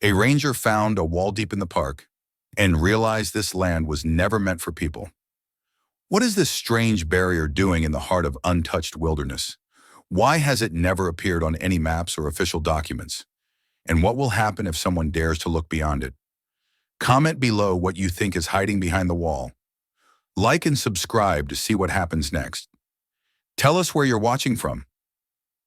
A ranger found a wall deep in the park and realized this land was never meant for people. What is this strange barrier doing in the heart of untouched wilderness? Why has it never appeared on any maps or official documents? And what will happen if someone dares to look beyond it? Comment below what you think is hiding behind the wall. Like and subscribe to see what happens next. Tell us where you're watching from.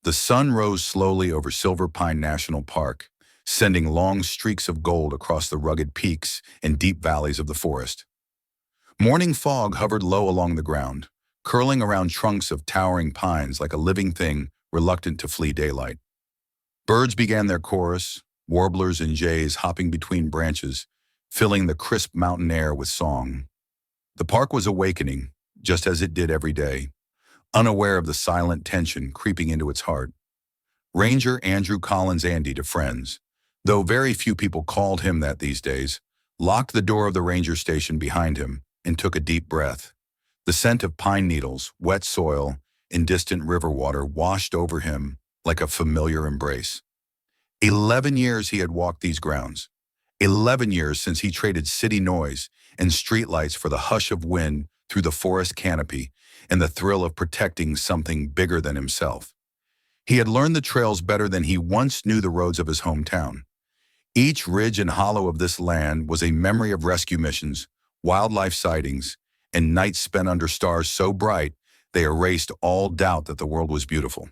The sun rose slowly over Silver Pine National Park, sending long streaks of gold across the rugged peaks and deep valleys of the forest. Morning fog hovered low along the ground, curling around trunks of towering pines like a living thing reluctant to flee daylight. Birds began their chorus, warblers and jays hopping between branches, filling the crisp mountain air with song. The park was awakening, just as it did every day, unaware of the silent tension creeping into its heart. Ranger Andrew Collins Andy to friends, though very few people called him that these days, locked the door of the ranger station behind him and took a deep breath. The scent of pine needles, wet soil, and distant river water washed over him like a familiar embrace. 11 years he had walked these grounds. 11 years since he traded city noise and streetlights for the hush of wind through the forest canopy and the thrill of protecting something bigger than himself. He had learned the trails better than he once knew the roads of his hometown. Each ridge and hollow of this land was a memory of rescue missions, wildlife sightings, and nights spent under stars so bright they erased all doubt that the world was beautiful.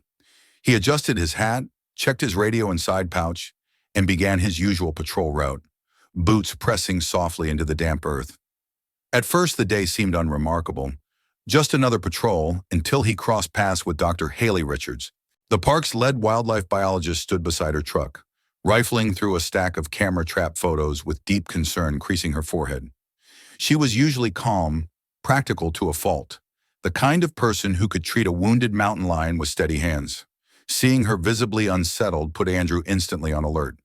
He adjusted his hat, checked his radio and side pouch, and began his usual patrol route, boots pressing softly into the damp earth. At first, the day seemed unremarkable, just another patrol until he crossed paths with Dr. Haley Richards. The park's lead wildlife biologist stood beside her truck, rifling through a stack of camera trap photos with deep concern creasing her forehead. She was usually calm, practical to a fault, the kind of person who could treat a wounded mountain lion with steady hands. Seeing her visibly unsettled put Andrew instantly on alert.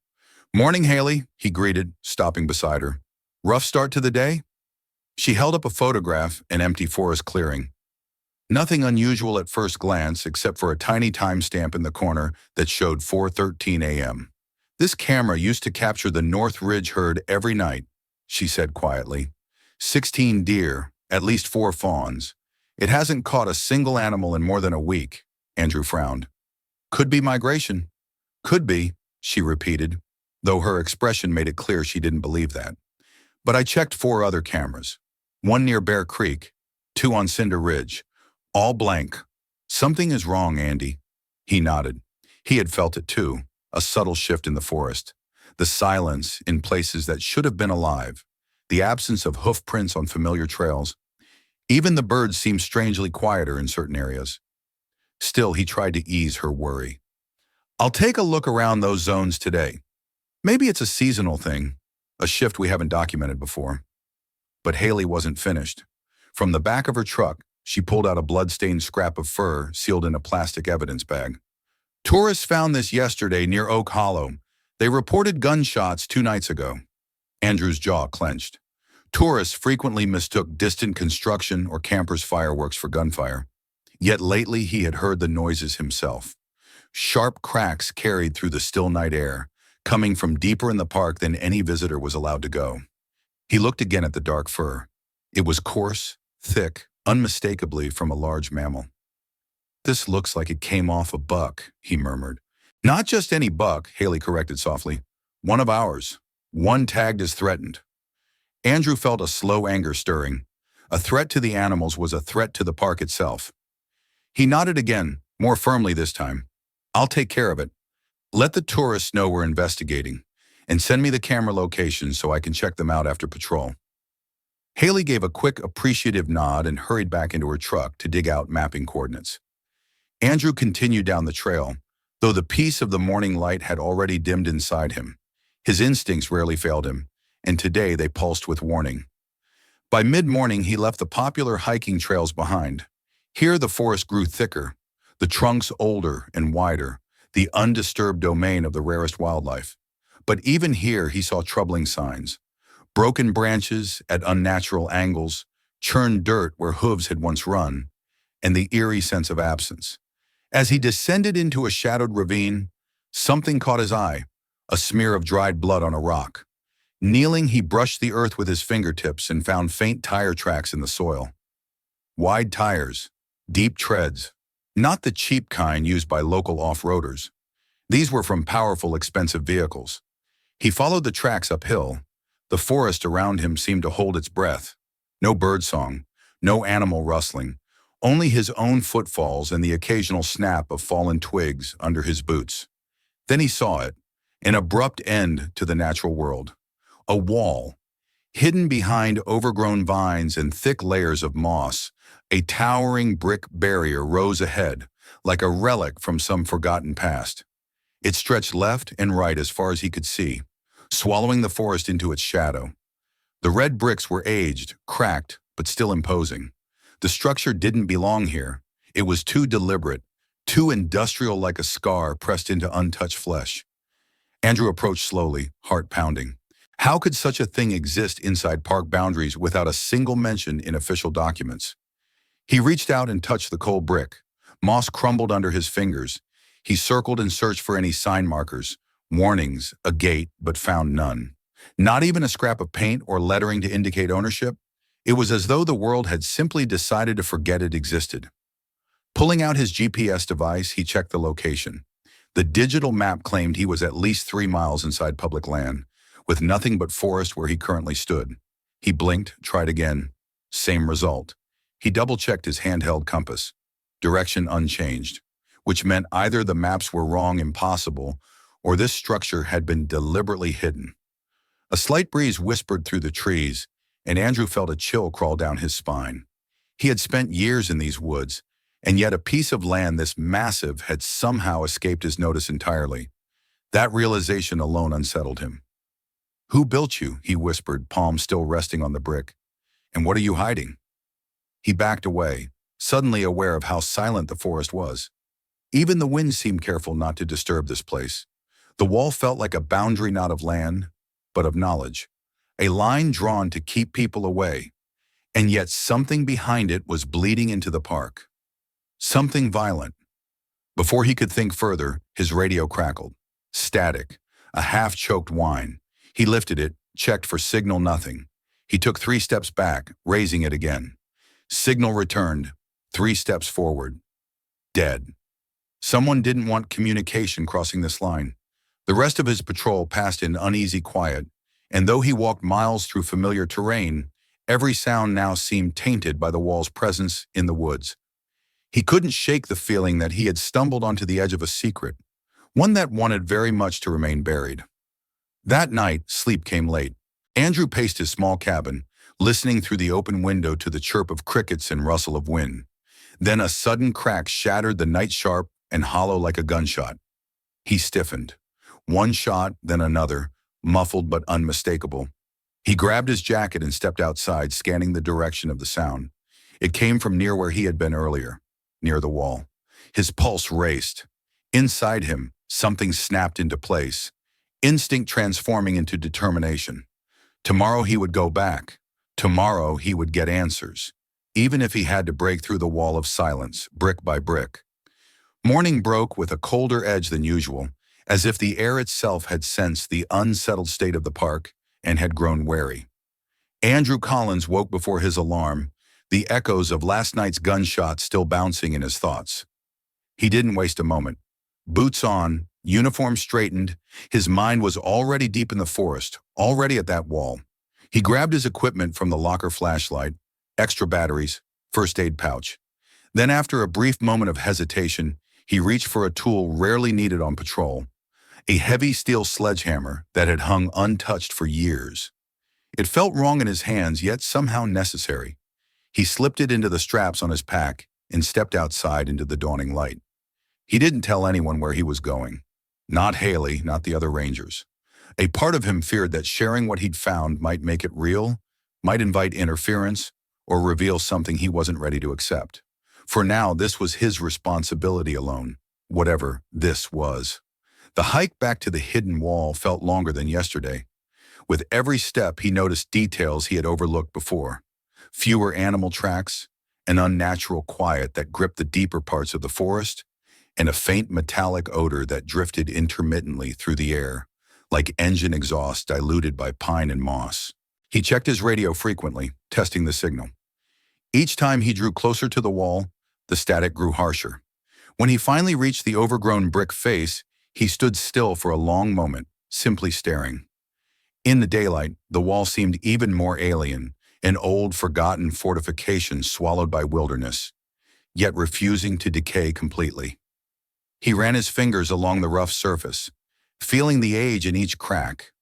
"Morning, Haley," he greeted, stopping beside her. "Rough start to the day?" She held up a photograph, an empty forest clearing. Nothing unusual at first glance except for a tiny timestamp in the corner that showed 4:13 a.m. "This camera used to capture the North Ridge herd every night," she said quietly. 16 deer, at least 4 fawns. It hasn't caught a single animal in more than a week." Andrew frowned. "Could be migration." "Could be," she repeated, though her expression made it clear she didn't believe that. "But I checked 4 other cameras. 1 near Bear Creek, 2 on Cinder Ridge. All blank. Something is wrong, Andy." He nodded. He had felt it too, a subtle shift in the forest. The silence in places that should have been alive. The absence of hoof prints on familiar trails. Even the birds seemed strangely quieter in certain areas. Still, he tried to ease her worry. "I'll take a look around those zones today. Maybe it's a seasonal thing, a shift we haven't documented before." But Haley wasn't finished. From the back of her truck, she pulled out a blood-stained scrap of fur sealed in a plastic evidence bag. "Tourists found this yesterday near Oak Hollow. They reported gunshots 2 nights ago." Andrew's jaw clenched. Tourists frequently mistook distant construction or campers' fireworks for gunfire. Yet lately he had heard the noises himself. Sharp cracks carried through the still night air, coming from deeper in the park than any visitor was allowed to go. He looked again at the dark fur. It was coarse, thick, unmistakably from a large mammal. "This looks like it came off a buck," he murmured. "Not just any buck," Haley corrected softly. "One of ours. One tagged as threatened." Andrew felt a slow anger stirring. A threat to the animals was a threat to the park itself. He nodded again, more firmly this time. "I'll take care of it. Let the tourists know we're investigating, and send me the camera locations so I can check them out after patrol." Haley gave a quick, appreciative nod and hurried back into her truck to dig out mapping coordinates. Andrew continued down the trail, though the peace of the morning light had already dimmed inside him. His instincts rarely failed him, and today they pulsed with warning. By mid-morning, he left the popular hiking trails behind. Here the forest grew thicker, the trunks older and wider, the undisturbed domain of the rarest wildlife. But even here he saw troubling signs. Broken branches at unnatural angles, churned dirt where hooves had once run, and the eerie sense of absence. As he descended into a shadowed ravine, something caught his eye, a smear of dried blood on a rock. Kneeling, he brushed the earth with his fingertips and found faint tire tracks in the soil. Wide tires, deep treads, not the cheap kind used by local off-roaders. These were from powerful, expensive vehicles. He followed the tracks uphill. The forest around him seemed to hold its breath. No birdsong, no animal rustling, only his own footfalls and the occasional snap of fallen twigs under his boots. Then he saw it, an abrupt end to the natural world. A wall, hidden behind overgrown vines and thick layers of moss. A towering brick barrier rose ahead, like a relic from some forgotten past. It stretched left and right as far as he could see, swallowing the forest into its shadow. The red bricks were aged, cracked, but still imposing. The structure didn't belong here. It was too deliberate, too industrial, like a scar pressed into untouched flesh. Andrew approached slowly, heart pounding. How could such a thing exist inside park boundaries without a single mention in official documents? He reached out and touched the cold brick. Moss crumbled under his fingers. He circled and searched for any sign markers, warnings, a gate, but found none. Not even a scrap of paint or lettering to indicate ownership. It was as though the world had simply decided to forget it existed. Pulling out his GPS device, he checked the location. The digital map claimed he was at least 3 miles inside public land, with nothing but forest where he currently stood. He blinked, tried again. Same result. He double-checked his handheld compass. Direction unchanged, which meant either the maps were wrong, impossible, or this structure had been deliberately hidden. A slight breeze whispered through the trees, and Andrew felt a chill crawl down his spine. He had spent years in these woods, and yet a piece of land this massive had somehow escaped his notice entirely. That realization alone unsettled him. "Who built you?" he whispered, palm still resting on the brick. "And what are you hiding?" He backed away, suddenly aware of how silent the forest was. Even the wind seemed careful not to disturb this place. The wall felt like a boundary not of land, but of knowledge. A line drawn to keep people away. And yet something behind it was bleeding into the park. Something violent. Before he could think further, his radio crackled. Static, a half-choked whine. He lifted it, checked for signal, nothing. He took 3 steps back, raising it again. Signal returned, 3 steps forward. Dead. Someone didn't want communication crossing this line. The rest of his patrol passed in uneasy quiet, and though he walked miles through familiar terrain, every sound now seemed tainted by the wall's presence in the woods. He couldn't shake the feeling that he had stumbled onto the edge of a secret, one that wanted very much to remain buried. That night, sleep came late. Andrew paced his small cabin, listening through the open window to the chirp of crickets and rustle of wind. Then a sudden crack shattered the night, sharp and hollow like a gunshot. He stiffened. One shot, then another, muffled but unmistakable. He grabbed his jacket and stepped outside, scanning the direction of the sound. It came from near where he had been earlier, near the wall. His pulse raced. Inside him, something snapped into place, instinct transforming into determination. Tomorrow he would go back. Tomorrow he would get answers, even if he had to break through the wall of silence, brick by brick. Morning broke with a colder edge than usual, as if the air itself had sensed the unsettled state of the park and had grown wary. Andrew Collins woke before his alarm, the echoes of last night's gunshot still bouncing in his thoughts. He didn't waste a moment. Boots on, uniform straightened, his mind was already deep in the forest, already at that wall. He grabbed his equipment from the locker: flashlight, extra batteries, first aid pouch. Then, after a brief moment of hesitation, he reached for a tool rarely needed on patrol, a heavy steel sledgehammer that had hung untouched for years. It felt wrong in his hands, yet somehow necessary. He slipped it into the straps on his pack and stepped outside into the dawning light. He didn't tell anyone where he was going. Not Haley, not the other rangers. A part of him feared that sharing what he'd found might make it real, might invite interference, or reveal something he wasn't ready to accept. For now, this was his responsibility alone, whatever this was. The hike back to the hidden wall felt longer than yesterday. With every step, he noticed details he had overlooked before. Fewer animal tracks, an unnatural quiet that gripped the deeper parts of the forest, and a faint metallic odor that drifted intermittently through the air, like engine exhaust diluted by pine and moss. He checked his radio frequently, testing the signal. Each time he drew closer to the wall, the static grew harsher. When he finally reached the overgrown brick face, he stood still for a long moment, simply staring. In the daylight, the wall seemed even more alien, an old, forgotten fortification swallowed by wilderness, yet refusing to decay completely. He ran his fingers along the rough surface, feeling the age in each crack.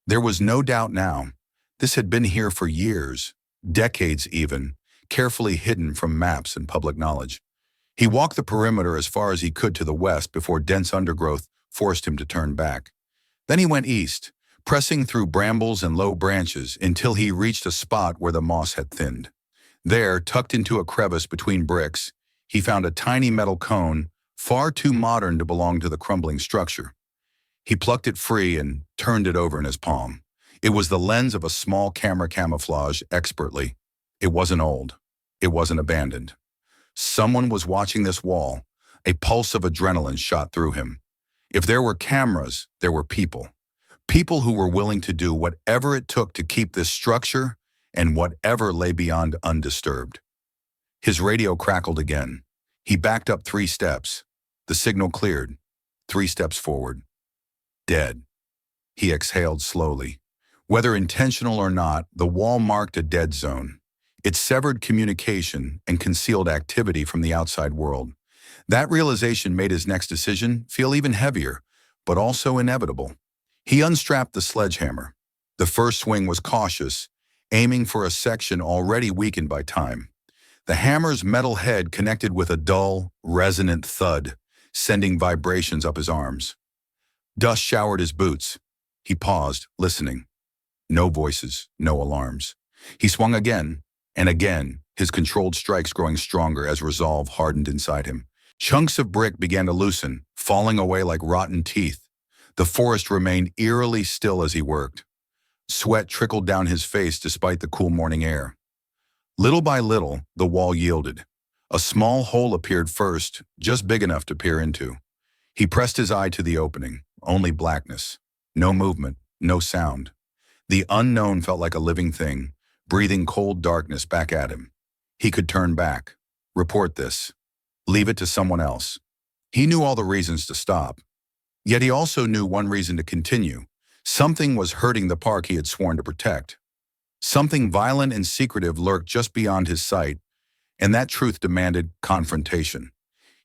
There was no doubt now. This had been here for years, decades even, carefully hidden from maps and public knowledge. He walked the perimeter as far as he could to the west before dense undergrowth forced him to turn back. Then he went east, pressing through brambles and low branches until he reached a spot where the moss had thinned. There, tucked into a crevice between bricks, he found a tiny metal cone, far too modern to belong to the crumbling structure. He plucked it free and turned it over in his palm. It was the lens of a small camera camouflaged expertly. It wasn't old. It wasn't abandoned. Someone was watching this wall. A pulse of adrenaline shot through him. If there were cameras, there were people. People who were willing to do whatever it took to keep this structure and whatever lay beyond undisturbed. His radio crackled again. He backed up 3 steps. The signal cleared. 3 steps forward. Dead. He exhaled slowly. Whether intentional or not, the wall marked a dead zone. It severed communication and concealed activity from the outside world. That realization made his next decision feel even heavier, but also inevitable. He unstrapped the sledgehammer. The first swing was cautious, aiming for a section already weakened by time. The hammer's metal head connected with a dull, resonant thud, sending vibrations up his arms. Dust showered his boots. He paused, listening. No voices, no alarms. He swung again, and again, his controlled strikes growing stronger as resolve hardened inside him. Chunks of brick began to loosen, falling away like rotten teeth. The forest remained eerily still as he worked. Sweat trickled down his face despite the cool morning air. Little by little, the wall yielded. A small hole appeared first, just big enough to peer into. He pressed his eye to the opening. Only blackness. No movement, no sound. The unknown felt like a living thing, breathing cold darkness back at him. He could turn back, report this, leave it to someone else. He knew all the reasons to stop. Yet he also knew one reason to continue. Something was hurting the park he had sworn to protect. Something violent and secretive lurked just beyond his sight, and that truth demanded confrontation.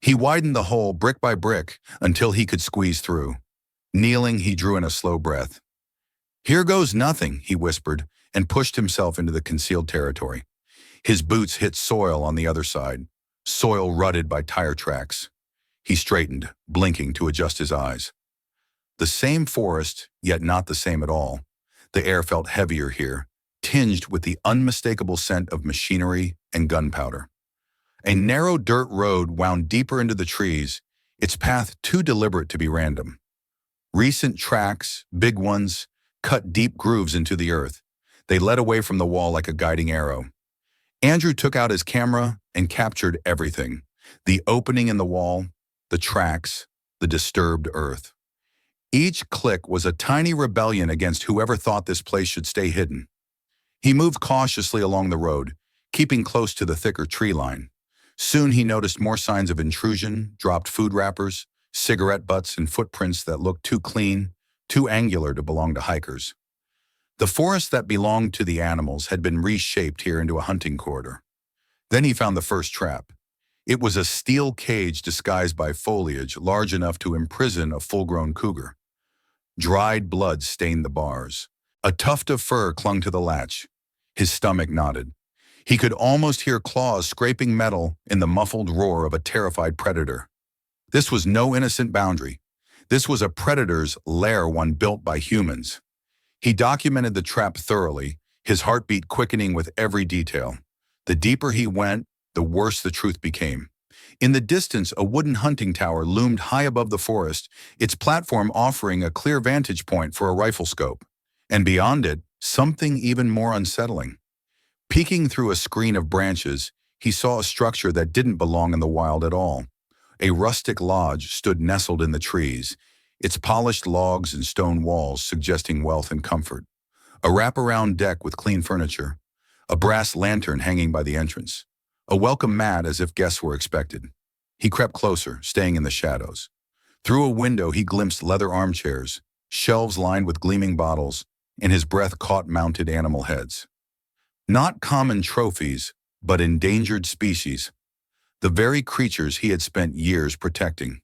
He widened the hole brick by brick until he could squeeze through. Kneeling, he drew in a slow breath. "Here goes nothing," he whispered, and pushed himself into the concealed territory. His boots hit soil on the other side, soil rutted by tire tracks. He straightened, blinking to adjust his eyes. The same forest, yet not the same at all. The air felt heavier here, tinged with the unmistakable scent of machinery and gunpowder. A narrow dirt road wound deeper into the trees, its path too deliberate to be random. Recent tracks, big ones, cut deep grooves into the earth. They led away from the wall like a guiding arrow. Andrew took out his camera and captured everything. The opening in the wall, the tracks, the disturbed earth. Each click was a tiny rebellion against whoever thought this place should stay hidden. He moved cautiously along the road, keeping close to the thicker tree line. Soon he noticed more signs of intrusion, dropped food wrappers, cigarette butts, and footprints that looked too clean, too angular to belong to hikers. The forest that belonged to the animals had been reshaped here into a hunting corridor. Then he found the first trap. It was a steel cage disguised by foliage large enough to imprison a full-grown cougar. Dried blood stained the bars. A tuft of fur clung to the latch. His stomach knotted. He could almost hear claws scraping metal in the muffled roar of a terrified predator. This was no innocent boundary. This was a predator's lair, one built by humans. He documented the trap thoroughly, his heartbeat quickening with every detail. The deeper he went, the worse the truth became. In the distance, a wooden hunting tower loomed high above the forest, its platform offering a clear vantage point for a rifle scope. And beyond it, something even more unsettling. Peeking through a screen of branches, he saw a structure that didn't belong in the wild at all. A rustic lodge stood nestled in the trees, its polished logs and stone walls suggesting wealth and comfort. A wraparound deck with clean furniture, a brass lantern hanging by the entrance, a welcome mat as if guests were expected. He crept closer, staying in the shadows. Through a window he glimpsed leather armchairs, shelves lined with gleaming bottles, and his breath caught mounted animal heads. Not common trophies, but endangered species, the very creatures he had spent years protecting.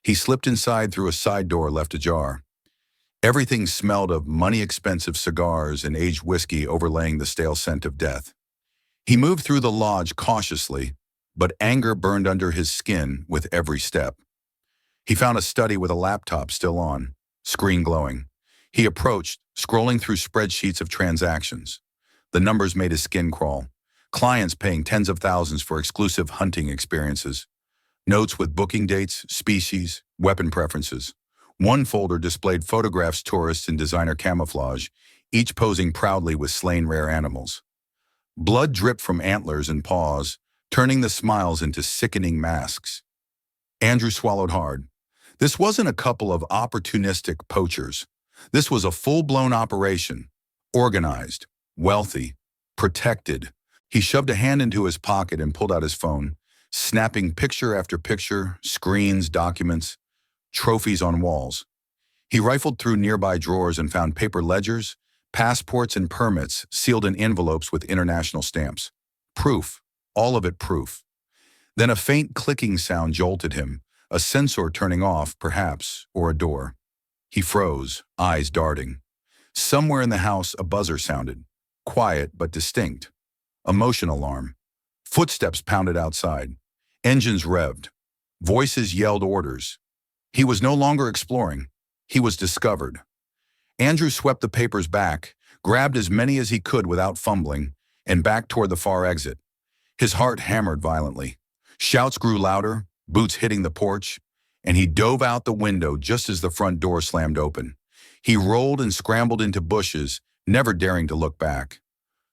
He slipped inside through a side door left ajar. Everything smelled of money-expensive cigars and aged whiskey overlaying the stale scent of death. He moved through the lodge cautiously, but anger burned under his skin with every step. He found a study with a laptop still on, screen glowing. He approached, scrolling through spreadsheets of transactions. The numbers made his skin crawl. Clients paying tens of thousands for exclusive hunting experiences. Notes with booking dates, species, weapon preferences. One folder displayed photographs tourists in designer camouflage, each posing proudly with slain rare animals. Blood dripped from antlers and paws, turning the smiles into sickening masks. Andrew swallowed hard. This wasn't a couple of opportunistic poachers. This was a full-blown operation, organized, wealthy, protected. He shoved a hand into his pocket and pulled out his phone, snapping picture after picture, screens, documents, trophies on walls. He rifled through nearby drawers and found paper ledgers, passports, and permits sealed in envelopes with international stamps. Proof, all of it proof. Then a faint clicking sound jolted him, a sensor turning off, perhaps, or a door. He froze, eyes darting. Somewhere in the house, a buzzer sounded, quiet but distinct. A motion alarm. Footsteps pounded outside. Engines revved. Voices yelled orders. He was no longer exploring. He was discovered. Andrew swept the papers back, grabbed as many as he could without fumbling, and backed toward the far exit. His heart hammered violently. Shouts grew louder, boots hitting the porch, and he dove out the window just as the front door slammed open. He rolled and scrambled into bushes, never daring to look back.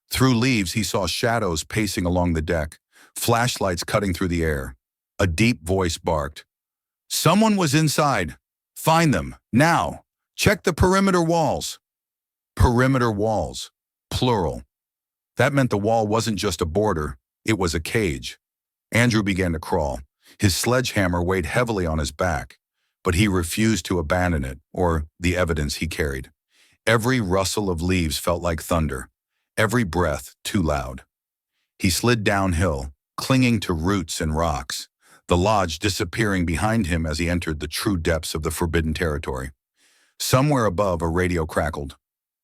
Through leaves, he saw shadows pacing along the deck, flashlights cutting through the air. A deep voice barked. Someone was inside. Find them, now. Check the perimeter walls. Perimeter walls, plural. That meant the wall wasn't just a border, it was a cage. Andrew began to crawl. His sledgehammer weighed heavily on his back, but he refused to abandon it, or the evidence he carried. Every rustle of leaves felt like thunder, every breath too loud. He slid downhill, clinging to roots and rocks, the lodge disappearing behind him as he entered the true depths of the forbidden territory. Somewhere above, a radio crackled.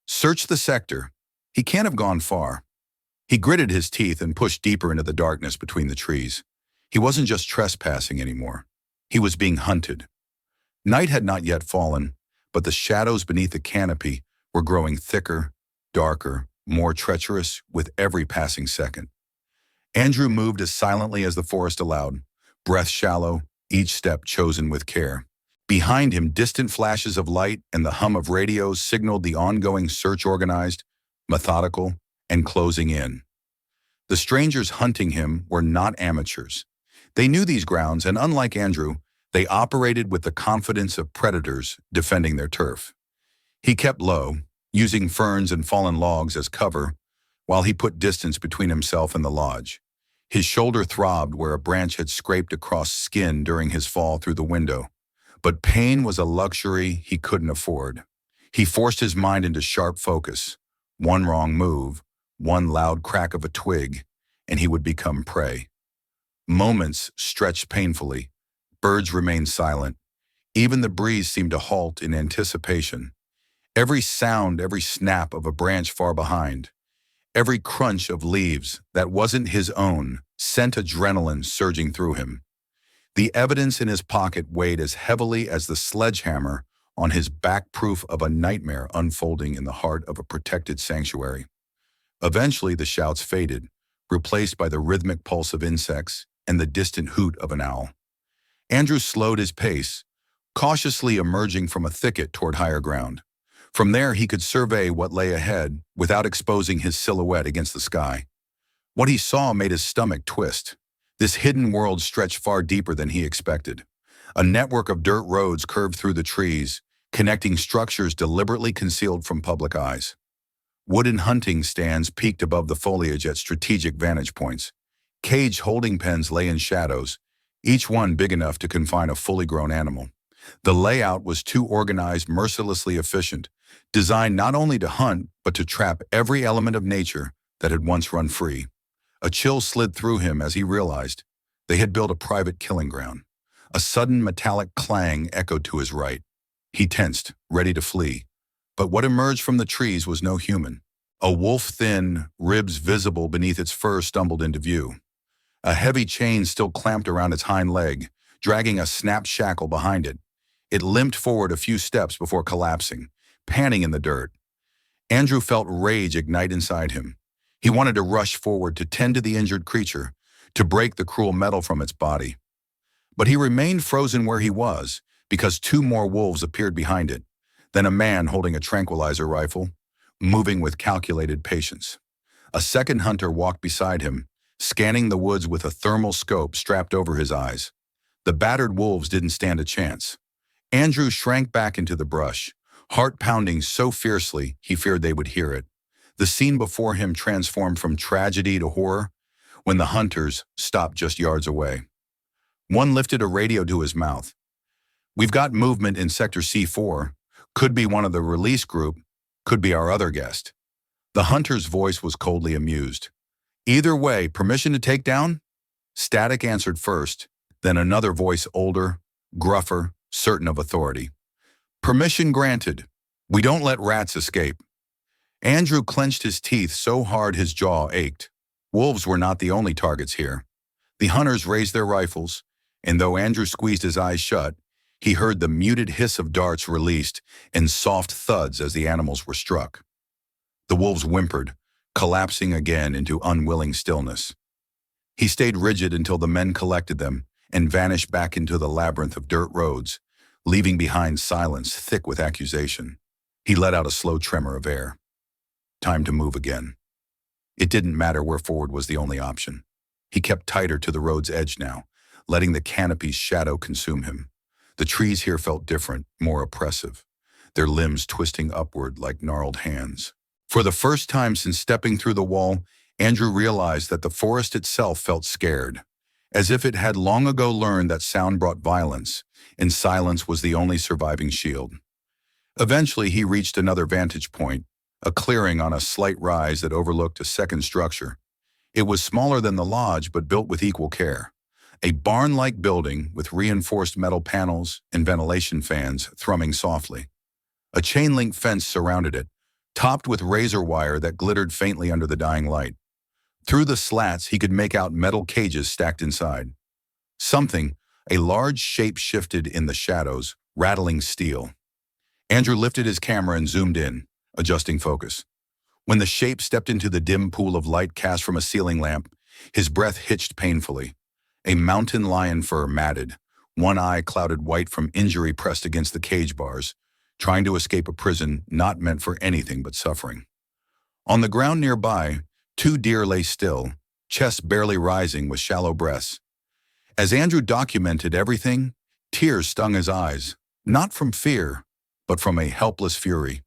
Search the sector. He can't have gone far. He gritted his teeth and pushed deeper into the darkness between the trees. He wasn't just trespassing anymore. He was being hunted. Night had not yet fallen, but the shadows beneath the canopy were growing thicker, darker, more treacherous with every passing second. Andrew moved as silently as the forest allowed, breath shallow, each step chosen with care. Behind him, distant flashes of light and the hum of radios signaled the ongoing search, organized, methodical, and closing in. The strangers hunting him were not amateurs. They knew these grounds, and unlike Andrew, they operated with the confidence of predators defending their turf. He kept low, using ferns and fallen logs as cover, while he put distance between himself and the lodge. His shoulder throbbed where a branch had scraped across skin during his fall through the window. But pain was a luxury he couldn't afford. He forced his mind into sharp focus. One wrong move, one loud crack of a twig, and he would become prey. Moments stretched painfully. Birds remained silent. Even the breeze seemed to halt in anticipation. Every sound, every snap of a branch far behind, every crunch of leaves that wasn't his own sent adrenaline surging through him. The evidence in his pocket weighed as heavily as the sledgehammer on his back, proof of a nightmare unfolding in the heart of a protected sanctuary. Eventually, the shouts faded, replaced by the rhythmic pulse of insects and the distant hoot of an owl. Andrew slowed his pace, cautiously emerging from a thicket toward higher ground. From there, he could survey what lay ahead without exposing his silhouette against the sky. What he saw made his stomach twist. This hidden world stretched far deeper than he expected. A network of dirt roads curved through the trees, connecting structures deliberately concealed from public eyes. Wooden hunting stands peaked above the foliage at strategic vantage points. Caged holding pens lay in shadows, each one big enough to confine a fully grown animal. The layout was too organized, mercilessly efficient, designed not only to hunt, but to trap every element of nature that had once run free. A chill slid through him as he realized they had built a private killing ground. A sudden metallic clang echoed to his right. He tensed, ready to flee. But what emerged from the trees was no human. A wolf thin, ribs visible beneath its fur stumbled into view. A heavy chain still clamped around its hind leg, dragging a snapped shackle behind it. It limped forward a few steps before collapsing, panting in the dirt. Andrew felt rage ignite inside him. He wanted to rush forward to tend to the injured creature, to break the cruel metal from its body. But he remained frozen where he was, because two more wolves appeared behind it, then a man holding a tranquilizer rifle, moving with calculated patience. A second hunter walked beside him, scanning the woods with a thermal scope strapped over his eyes. The battered wolves didn't stand a chance. Andrew shrank back into the brush, heart pounding so fiercely he feared they would hear it. The scene before him transformed from tragedy to horror when the hunters stopped just yards away. One lifted a radio to his mouth. "We've got movement in Sector C4. Could be one of the release group, could be our other guest." The hunter's voice was coldly amused. "Either way, permission to take down?" Static answered first, then another voice older, gruffer, certain of authority. "Permission granted. We don't let rats escape." Andrew clenched his teeth so hard his jaw ached. Wolves were not the only targets here. The hunters raised their rifles, and though Andrew squeezed his eyes shut, he heard the muted hiss of darts released and soft thuds as the animals were struck. The wolves whimpered, collapsing again into unwilling stillness. He stayed rigid until the men collected them and vanished back into the labyrinth of dirt roads, leaving behind silence thick with accusation. He let out a slow tremor of air. Time to move again. It didn't matter where forward was the only option. He kept tighter to the road's edge now, letting the canopy's shadow consume him. The trees here felt different, more oppressive, their limbs twisting upward like gnarled hands. For the first time since stepping through the wall, Andrew realized that the forest itself felt scared, as if it had long ago learned that sound brought violence, and silence was the only surviving shield. Eventually, he reached another vantage point, a clearing on a slight rise that overlooked a second structure. It was smaller than the lodge, but built with equal care. A barn-like building with reinforced metal panels and ventilation fans thrumming softly. A chain-link fence surrounded it, topped with razor wire that glittered faintly under the dying light. Through the slats, he could make out metal cages stacked inside. Something, a large shape shifted in the shadows, rattling steel. Andrew lifted his camera and zoomed in, adjusting focus. When the shape stepped into the dim pool of light cast from a ceiling lamp, his breath hitched painfully. A mountain lion fur matted, one eye clouded white from injury pressed against the cage bars, trying to escape a prison not meant for anything but suffering. On the ground nearby, two deer lay still, chests barely rising with shallow breaths. As Andrew documented everything, tears stung his eyes, not from fear, but from a helpless fury.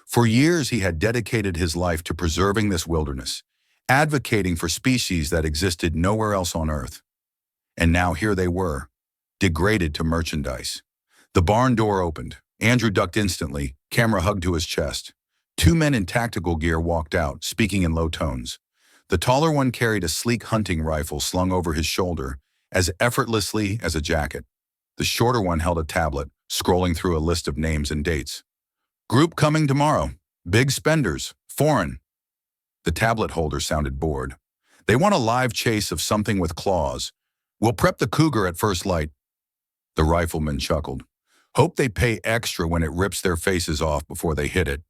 For years he had dedicated his life to preserving this wilderness, advocating for species that existed nowhere else on Earth. And now here they were, degraded to merchandise. The barn door opened. Andrew ducked instantly, camera hugged to his chest. Two men in tactical gear walked out, speaking in low tones. The taller one carried a sleek hunting rifle slung over his shoulder, as effortlessly as a jacket. The shorter one held a tablet, scrolling through a list of names and dates. "Group coming tomorrow. Big spenders. Foreign." The tablet holder sounded bored. "They want a live chase of something with claws. We'll prep the cougar at first light." The rifleman chuckled. "Hope they pay extra when it rips their faces off before they hit it."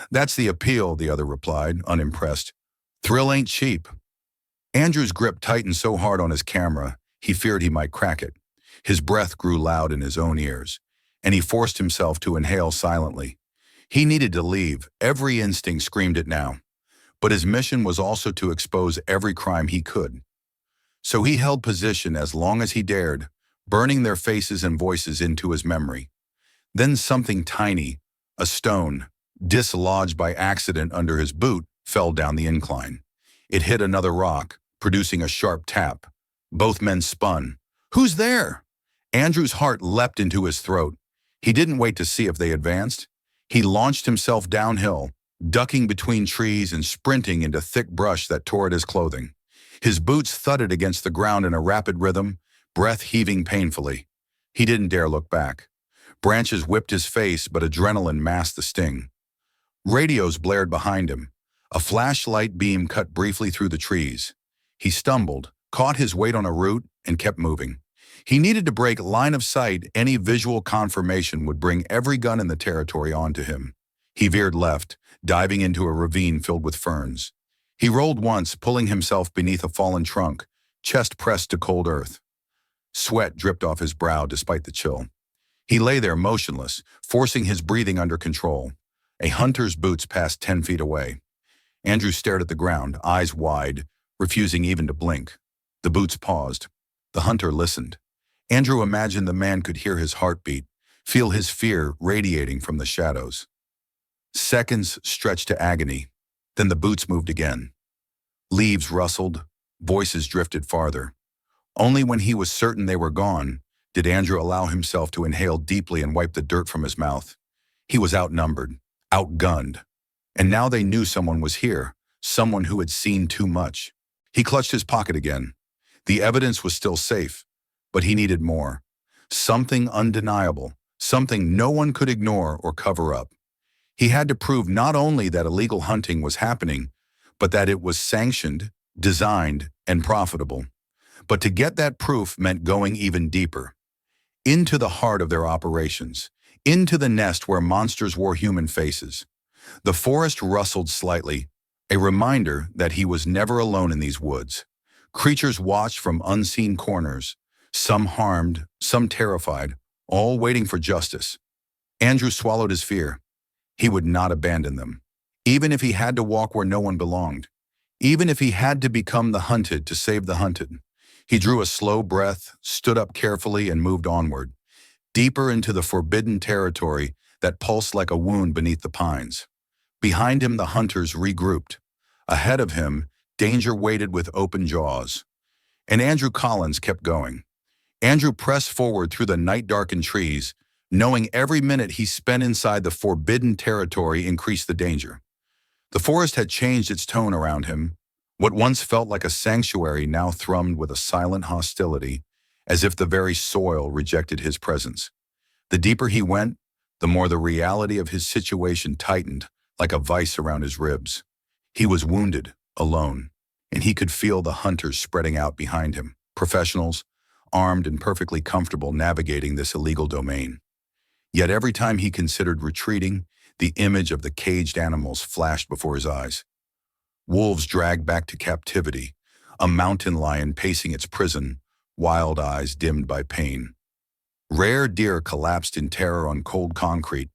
"That's the appeal," the other replied, unimpressed. "Thrill ain't cheap." Andrew's grip tightened so hard on his camera, he feared he might crack it. His breath grew loud in his own ears, and he forced himself to inhale silently. He needed to leave. Every instinct screamed it now. But his mission was also to expose every crime he could. So he held position as long as he dared, burning their faces and voices into his memory. Then something tiny, a stone, dislodged by accident under his boot, fell down the incline. It hit another rock, producing a sharp tap. Both men spun. "Who's there?" Andrew's heart leapt into his throat. He didn't wait to see if they advanced. He launched himself downhill, ducking between trees and sprinting into thick brush that tore at his clothing. His boots thudded against the ground in a rapid rhythm, breath heaving painfully. He didn't dare look back. Branches whipped his face, but adrenaline masked the sting. Radios blared behind him. A flashlight beam cut briefly through the trees. He stumbled, caught his weight on a root, and kept moving. He needed to break line of sight. Any visual confirmation would bring every gun in the territory onto him. He veered left, diving into a ravine filled with ferns. He rolled once, pulling himself beneath a fallen trunk, chest pressed to cold earth. Sweat dripped off his brow despite the chill. He lay there motionless, forcing his breathing under control. A hunter's boots passed 10 feet away. Andrew stared at the ground, eyes wide, refusing even to blink. The boots paused. The hunter listened. Andrew imagined the man could hear his heartbeat, feel his fear radiating from the shadows. Seconds stretched to agony. Then the boots moved again. Leaves rustled, voices drifted farther. Only when he was certain they were gone did Andrew allow himself to inhale deeply and wipe the dirt from his mouth. He was outnumbered, outgunned. And now they knew someone was here, someone who had seen too much. He clutched his pocket again. The evidence was still safe, but he needed more. Something undeniable, something no one could ignore or cover up. He had to prove not only that illegal hunting was happening, but that it was sanctioned, designed, and profitable. But to get that proof meant going even deeper, into the heart of their operations, into the nest where monsters wore human faces. The forest rustled slightly, a reminder that he was never alone in these woods. Creatures watched from unseen corners, some harmed, some terrified, all waiting for justice. Andrew swallowed his fear. He would not abandon them, even if he had to walk where no one belonged, even if he had to become the hunted to save the hunted. He drew a slow breath, stood up carefully, and moved onward, deeper into the forbidden territory that pulsed like a wound beneath the pines. Behind him, the hunters regrouped. Ahead of him, danger waited with open jaws. And Andrew Collins kept going. Andrew pressed forward through the night-darkened trees, knowing every minute he spent inside the forbidden territory increased the danger. The forest had changed its tone around him. What once felt like a sanctuary now thrummed with a silent hostility, as if the very soil rejected his presence. The deeper he went, the more the reality of his situation tightened, like a vice around his ribs. He was wounded, alone, and he could feel the hunters spreading out behind him, professionals, armed and perfectly comfortable navigating this illegal domain. Yet every time he considered retreating, the image of the caged animals flashed before his eyes. Wolves dragged back to captivity, a mountain lion pacing its prison, wild eyes dimmed by pain. Rare deer collapsed in terror on cold concrete.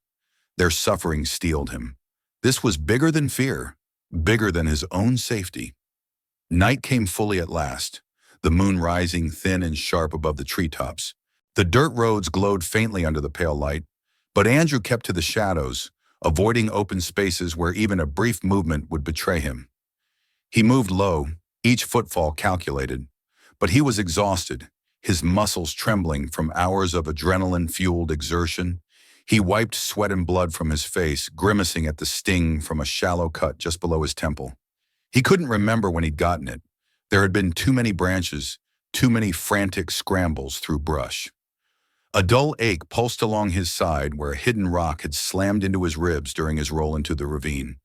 Their suffering steeled him. This was bigger than fear, bigger than his own safety. Night came fully at last, the moon rising thin and sharp above the treetops. The dirt roads glowed faintly under the pale light, but Andrew kept to the shadows, avoiding open spaces where even a brief movement would betray him. He moved low, each footfall calculated, but he was exhausted, his muscles trembling from hours of adrenaline-fueled exertion. He wiped sweat and blood from his face, grimacing at the sting from a shallow cut just below his temple. He couldn't remember when he'd gotten it. There had been too many branches, too many frantic scrambles through brush. A dull ache pulsed along his side where a hidden rock had slammed into his ribs during his roll into the ravine.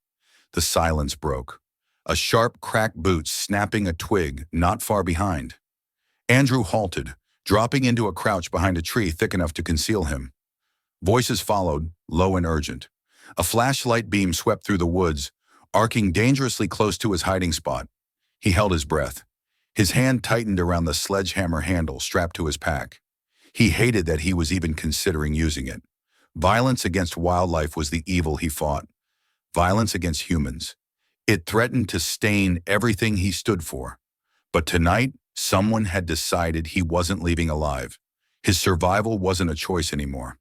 The silence broke, a sharp, cracked boot snapping a twig not far behind. Andrew halted, dropping into a crouch behind a tree thick enough to conceal him. Voices followed, low and urgent. A flashlight beam swept through the woods, arcing dangerously close to his hiding spot. He held his breath. His hand tightened around the sledgehammer handle strapped to his pack. He hated that he was even considering using it. Violence against wildlife was the evil he fought. Violence against humans. It threatened to stain everything he stood for. But tonight, someone had decided he wasn't leaving alive. His survival wasn't a choice anymore.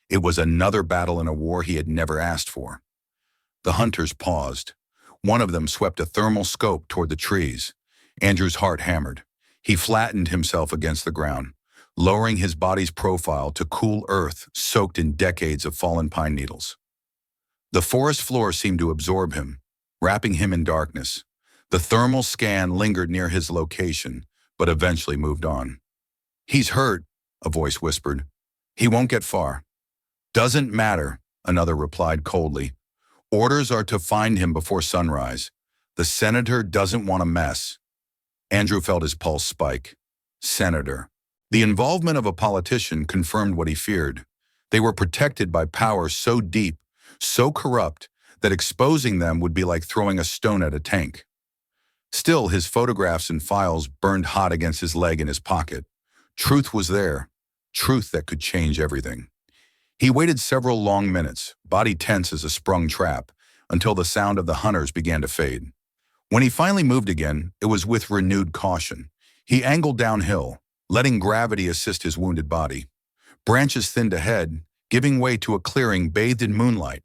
It was another battle in a war he had never asked for. The hunters paused. One of them swept a thermal scope toward the trees. Andrew's heart hammered. He flattened himself against the ground, lowering his body's profile to cool earth soaked in decades of fallen pine needles. The forest floor seemed to absorb him, wrapping him in darkness. The thermal scan lingered near his location, but eventually moved on. "He's hurt," a voice whispered. "He won't get far." "Doesn't matter," another replied coldly. "Orders are to find him before sunrise. The senator doesn't want a mess." Andrew felt his pulse spike. Senator. The involvement of a politician confirmed what he feared. They were protected by power so deep, so corrupt, that exposing them would be like throwing a stone at a tank. Still, his photographs and files burned hot against his leg in his pocket. Truth was there, truth that could change everything. He waited several long minutes, body tense as a sprung trap, until the sound of the hunters began to fade. When he finally moved again, it was with renewed caution. He angled downhill, letting gravity assist his wounded body. Branches thinned ahead, giving way to a clearing bathed in moonlight.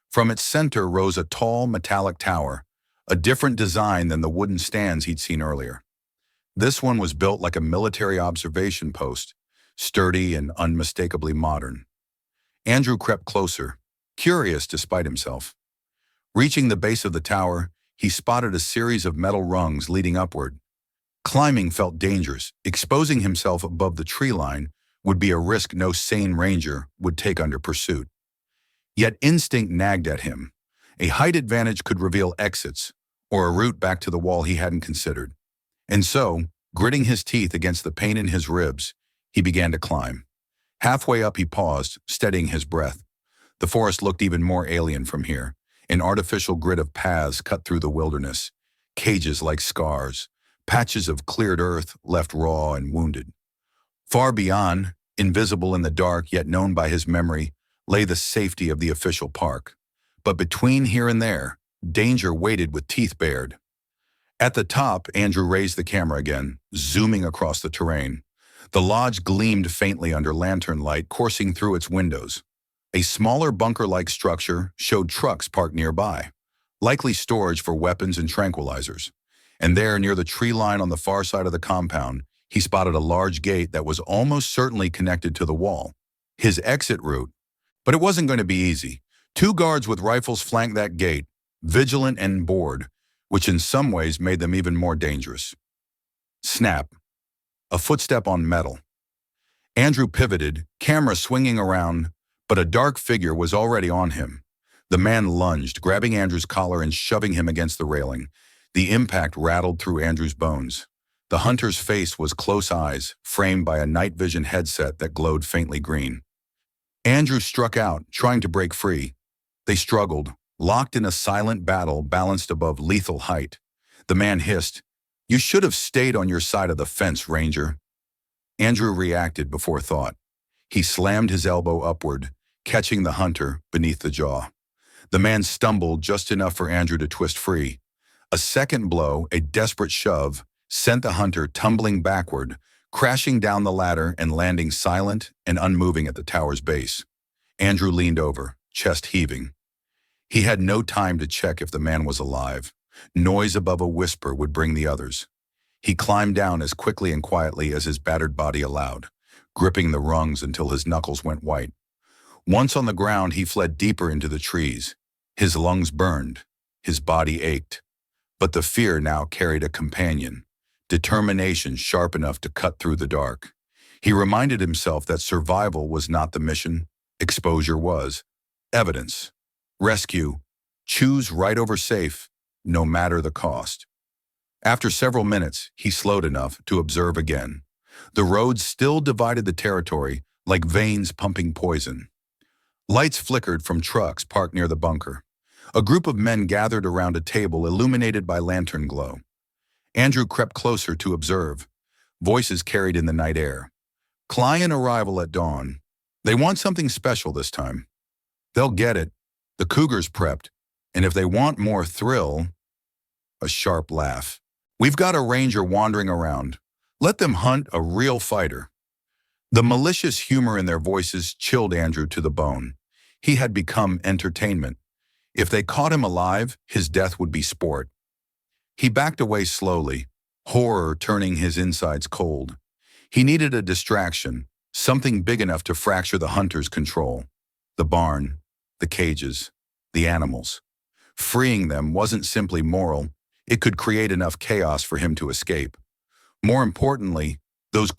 From its center rose a tall, metallic tower, a different design than the wooden stands he'd seen earlier. This one was built like a military observation post, sturdy and unmistakably modern. Andrew crept closer, curious despite himself. Reaching the base of the tower, he spotted a series of metal rungs leading upward. Climbing felt dangerous. Exposing himself above the tree line would be a risk no sane ranger would take under pursuit. Yet instinct nagged at him. A height advantage could reveal exits, or a route back to the wall he hadn't considered. And so, gritting his teeth against the pain in his ribs, he began to climb. Halfway up he paused, steadying his breath. The forest looked even more alien from here, an artificial grid of paths cut through the wilderness, cages like scars, patches of cleared earth left raw and wounded. Far beyond, invisible in the dark yet known by his memory, lay the safety of the official park. But between here and there, danger waited with teeth bared. At the top, Andrew raised the camera again, zooming across the terrain. The lodge gleamed faintly under lantern light coursing through its windows. A smaller bunker-like structure showed trucks parked nearby, likely storage for weapons and tranquilizers. And there, near the tree line on the far side of the compound, he spotted a large gate that was almost certainly connected to the wall. His exit route. But it wasn't going to be easy. 2 guards with rifles flanked that gate, vigilant and bored, which in some ways made them even more dangerous. Snap. A footstep on metal. Andrew pivoted, camera swinging around, but a dark figure was already on him. The man lunged, grabbing Andrew's collar and shoving him against the railing. The impact rattled through Andrew's bones. The hunter's face was close eyes, framed by a night vision headset that glowed faintly green. Andrew struck out, trying to break free. They struggled, locked in a silent battle balanced above lethal height. The man hissed, "You should have stayed on your side of the fence, Ranger." Andrew reacted before thought. He slammed his elbow upward, catching the hunter beneath the jaw. The man stumbled just enough for Andrew to twist free. A second blow, a desperate shove, sent the hunter tumbling backward, crashing down the ladder and landing silent and unmoving at the tower's base. Andrew leaned over, chest heaving. He had no time to check if the man was alive. Noise above a whisper would bring the others. He climbed down as quickly and quietly as his battered body allowed, gripping the rungs until his knuckles went white. Once on the ground, he fled deeper into the trees. His lungs burned, his body ached. But the fear now carried a companion, determination sharp enough to cut through the dark. He reminded himself that survival was not the mission, exposure was. Evidence. Rescue. Choose right over safe, no matter the cost. After several minutes, he slowed enough to observe again. The roads still divided the territory like veins pumping poison. Lights flickered from trucks parked near the bunker. A group of men gathered around a table illuminated by lantern glow. Andrew crept closer to observe. Voices carried in the night air. "Client arrival at dawn. They want something special this time. They'll get it. The Cougars prepped. And if they want more thrill..." A sharp laugh. "We've got a ranger wandering around. Let them hunt a real fighter." The malicious humor in their voices chilled Andrew to the bone. He had become entertainment. If they caught him alive, his death would be sport. He backed away slowly, horror turning his insides cold. He needed a distraction, something big enough to fracture the hunter's control. The barn, the cages, the animals. Freeing them wasn't simply moral, it could create enough chaos for him to escape. More importantly, those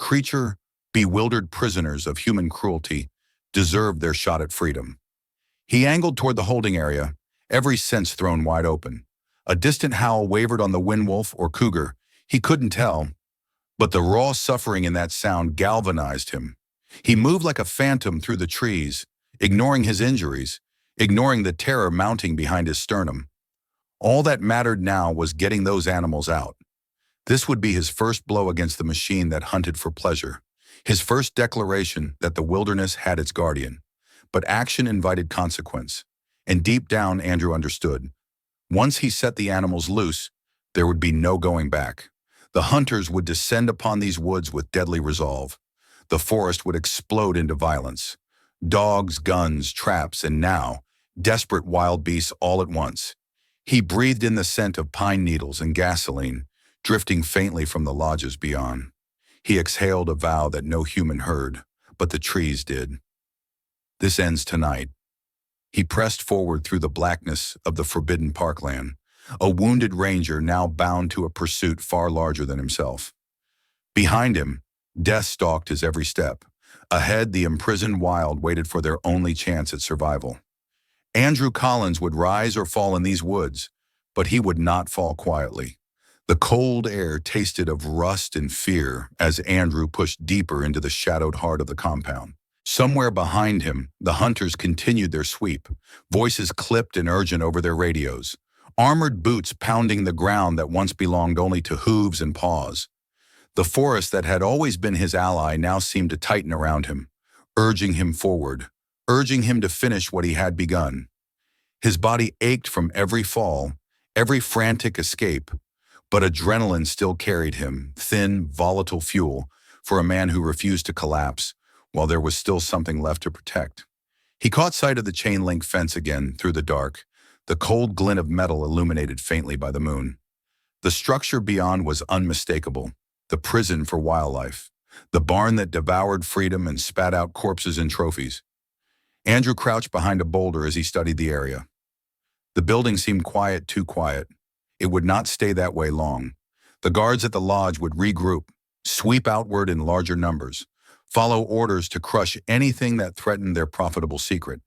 bewildered prisoners of human cruelty deserved their shot at freedom. He angled toward the holding area, every sense thrown wide open. A distant howl wavered on the windwolf or cougar. He couldn't tell, but the raw suffering in that sound galvanized him. He moved like a phantom through the trees, ignoring his injuries, ignoring the terror mounting behind his sternum. All that mattered now was getting those animals out. This would be his first blow against the machine that hunted for pleasure, his first declaration that the wilderness had its guardian. But action invited consequence, and deep down Andrew understood. Once he set the animals loose, there would be no going back. The hunters would descend upon these woods with deadly resolve. The forest would explode into violence. Dogs, guns, traps, and now, desperate wild beasts all at once. He breathed in the scent of pine needles and gasoline, drifting faintly from the lodges beyond. He exhaled a vow that no human heard, but the trees did. This ends tonight. He pressed forward through the blackness of the forbidden parkland, a wounded ranger now bound to a pursuit far larger than himself. Behind him, death stalked his every step. Ahead, the imprisoned wild waited for their only chance at survival. Andrew Collins would rise or fall in these woods, but he would not fall quietly. The cold air tasted of rust and fear as Andrew pushed deeper into the shadowed heart of the compound. Somewhere behind him, the hunters continued their sweep, voices clipped and urgent over their radios, armored boots pounding the ground that once belonged only to hooves and paws. The forest that had always been his ally now seemed to tighten around him, urging him forward, urging him to finish what he had begun. His body ached from every fall, every frantic escape, but adrenaline still carried him, thin, volatile fuel for a man who refused to collapse, while there was still something left to protect. He caught sight of the chain-link fence again through the dark, the cold glint of metal illuminated faintly by the moon. The structure beyond was unmistakable, the prison for wildlife, the barn that devoured freedom and spat out corpses and trophies. Andrew crouched behind a boulder as he studied the area. The building seemed quiet, too quiet. It would not stay that way long. The guards at the lodge would regroup, sweep outward in larger numbers, follow orders to crush anything that threatened their profitable secret.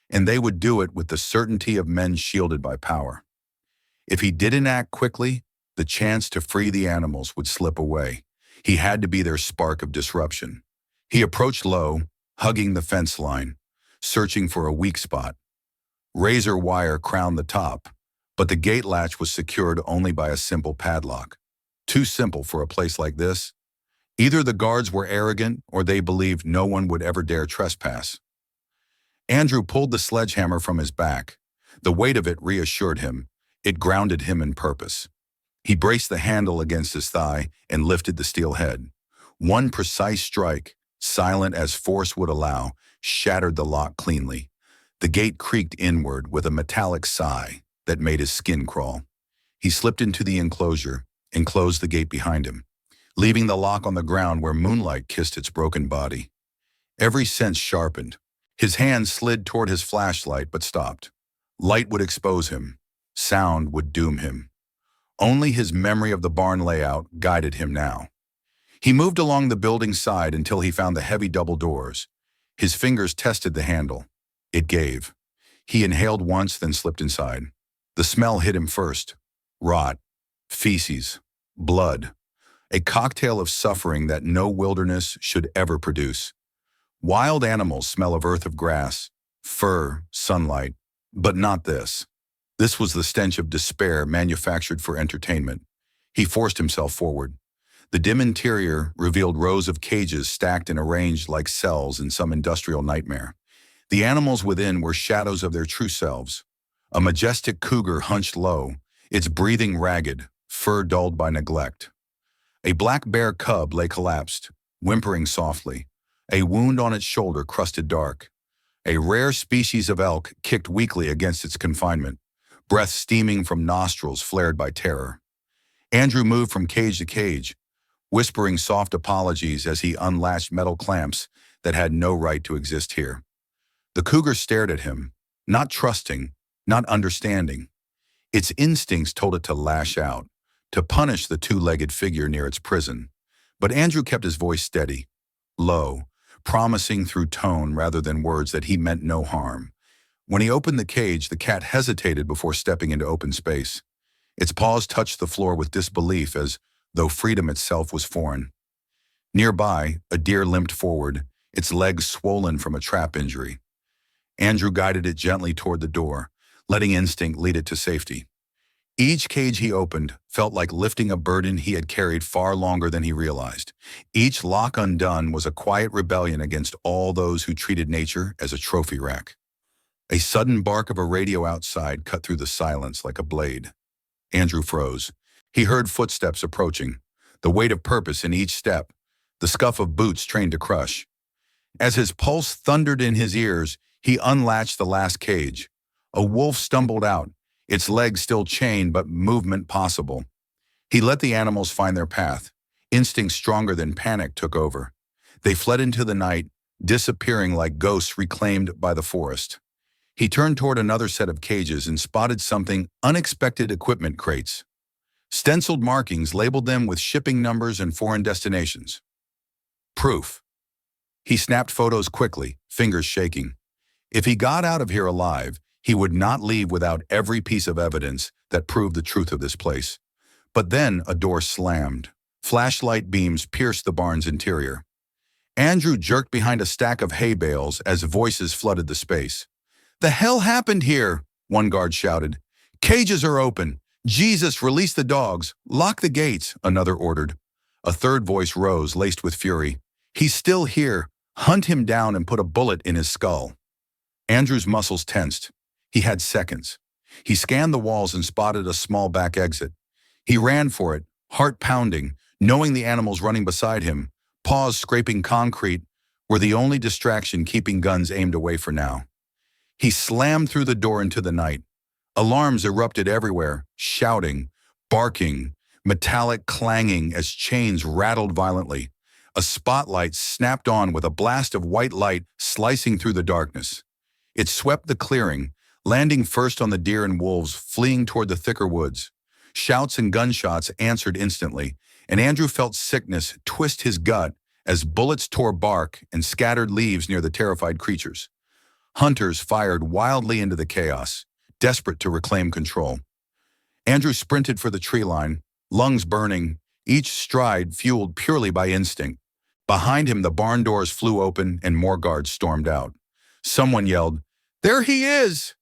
And they would do it with the certainty of men shielded by power. If he didn't act quickly, the chance to free the animals would slip away. He had to be their spark of disruption. He approached low, hugging the fence line, searching for a weak spot. Razor wire crowned the top, but the gate latch was secured only by a simple padlock. Too simple for a place like this. Either the guards were arrogant or they believed no one would ever dare trespass. Andrew pulled the sledgehammer from his back. The weight of it reassured him. It grounded him in purpose. He braced the handle against his thigh and lifted the steel head. One precise strike, silent as force would allow, shattered the lock cleanly. The gate creaked inward with a metallic sigh that made his skin crawl. He slipped into the enclosure and closed the gate behind him, leaving the lock on the ground where moonlight kissed its broken body. Every sense sharpened. His hand slid toward his flashlight but stopped. Light would expose him. Sound would doom him. Only his memory of the barn layout guided him now. He moved along the building's side until he found the heavy double doors. His fingers tested the handle. It gave. He inhaled once, then slipped inside. The smell hit him first. Rot, feces, blood. A cocktail of suffering that no wilderness should ever produce. Wild animals smell of earth, of grass, fur, sunlight, but not this. This was the stench of despair manufactured for entertainment. He forced himself forward. The dim interior revealed rows of cages stacked and arranged like cells in some industrial nightmare. The animals within were shadows of their true selves. A majestic cougar hunched low, its breathing ragged, fur dulled by neglect. A black bear cub lay collapsed, whimpering softly. A wound on its shoulder crusted dark. A rare species of elk kicked weakly against its confinement, breath steaming from nostrils flared by terror. Andrew moved from cage to cage, whispering soft apologies as he unlatched metal clamps that had no right to exist here. The cougar stared at him, not trusting, not understanding. Its instincts told it to lash out, to punish the two-legged figure near its prison. But Andrew kept his voice steady, low, promising through tone rather than words that he meant no harm. When he opened the cage, the cat hesitated before stepping into open space. Its paws touched the floor with disbelief as though freedom itself was foreign. Nearby, a deer limped forward, its legs swollen from a trap injury. Andrew guided it gently toward the door, letting instinct lead it to safety. Each cage he opened felt like lifting a burden he had carried far longer than he realized. Each lock undone was a quiet rebellion against all those who treated nature as a trophy rack. A sudden bark of a radio outside cut through the silence like a blade. Andrew froze. He heard footsteps approaching, the weight of purpose in each step, the scuff of boots trained to crush. As his pulse thundered in his ears, he unlatched the last cage. A wolf stumbled out, its legs still chained but movement possible. He let the animals find their path. Instinct stronger than panic took over. They fled into the night, disappearing like ghosts reclaimed by the forest. He turned toward another set of cages and spotted something unexpected: equipment crates. Stenciled markings labeled them with shipping numbers and foreign destinations. Proof. He snapped photos quickly, fingers shaking. If he got out of here alive, he would not leave without every piece of evidence that proved the truth of this place. But then a door slammed. Flashlight beams pierced the barn's interior. Andrew jerked behind a stack of hay bales as voices flooded the space. "The hell happened here?" one guard shouted. "Cages are open. Jesus, release the dogs. Lock the gates," another ordered. A third voice rose, laced with fury. "He's still here. Hunt him down and put a bullet in his skull." Andrew's muscles tensed. He had seconds. He scanned the walls and spotted a small back exit. He ran for it, heart pounding, knowing the animals running beside him, paws scraping concrete, were the only distraction keeping guns aimed away for now. He slammed through the door into the night. Alarms erupted everywhere, shouting, barking, metallic clanging as chains rattled violently. A spotlight snapped on with a blast of white light slicing through the darkness. It swept the clearing, landing first on the deer and wolves fleeing toward the thicker woods. Shouts and gunshots answered instantly, and Andrew felt sickness twist his gut as bullets tore bark and scattered leaves near the terrified creatures. Hunters fired wildly into the chaos, desperate to reclaim control. Andrew sprinted for the tree line, lungs burning, each stride fueled purely by instinct. Behind him, the barn doors flew open and more guards stormed out. Someone yelled, "There he is!"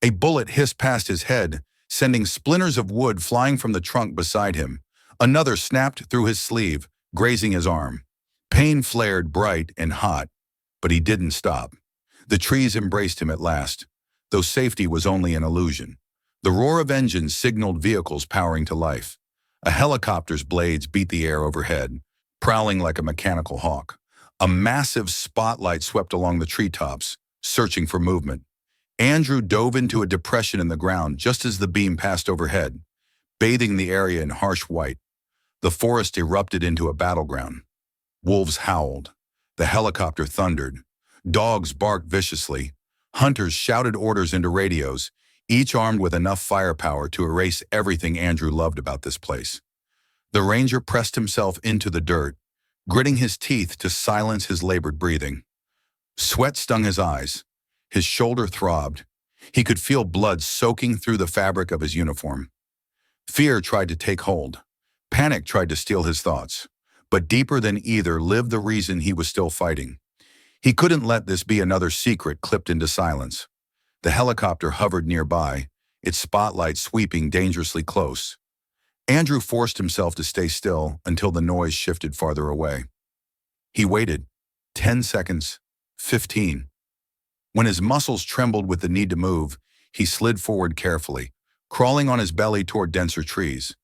A bullet hissed past his head, sending splinters of wood flying from the trunk beside him. Another snapped through his sleeve, grazing his arm. Pain flared bright and hot, but he didn't stop. The trees embraced him at last, though safety was only an illusion. The roar of engines signaled vehicles powering to life. A helicopter's blades beat the air overhead, prowling like a mechanical hawk. A massive spotlight swept along the treetops, searching for movement. Andrew dove into a depression in the ground just as the beam passed overhead, bathing the area in harsh white. The forest erupted into a battleground. Wolves howled. The helicopter thundered. Dogs barked viciously. Hunters shouted orders into radios, each armed with enough firepower to erase everything Andrew loved about this place. The ranger pressed himself into the dirt, gritting his teeth to silence his labored breathing. Sweat stung his eyes. His shoulder throbbed. He could feel blood soaking through the fabric of his uniform. Fear tried to take hold. Panic tried to steal his thoughts. But deeper than either lived the reason he was still fighting. He couldn't let this be another secret clipped into silence. The helicopter hovered nearby, its spotlight sweeping dangerously close. Andrew forced himself to stay still until the noise shifted farther away. He waited. 10 seconds. 15. When his muscles trembled with the need to move, he slid forward carefully, crawling on his belly toward denser trees.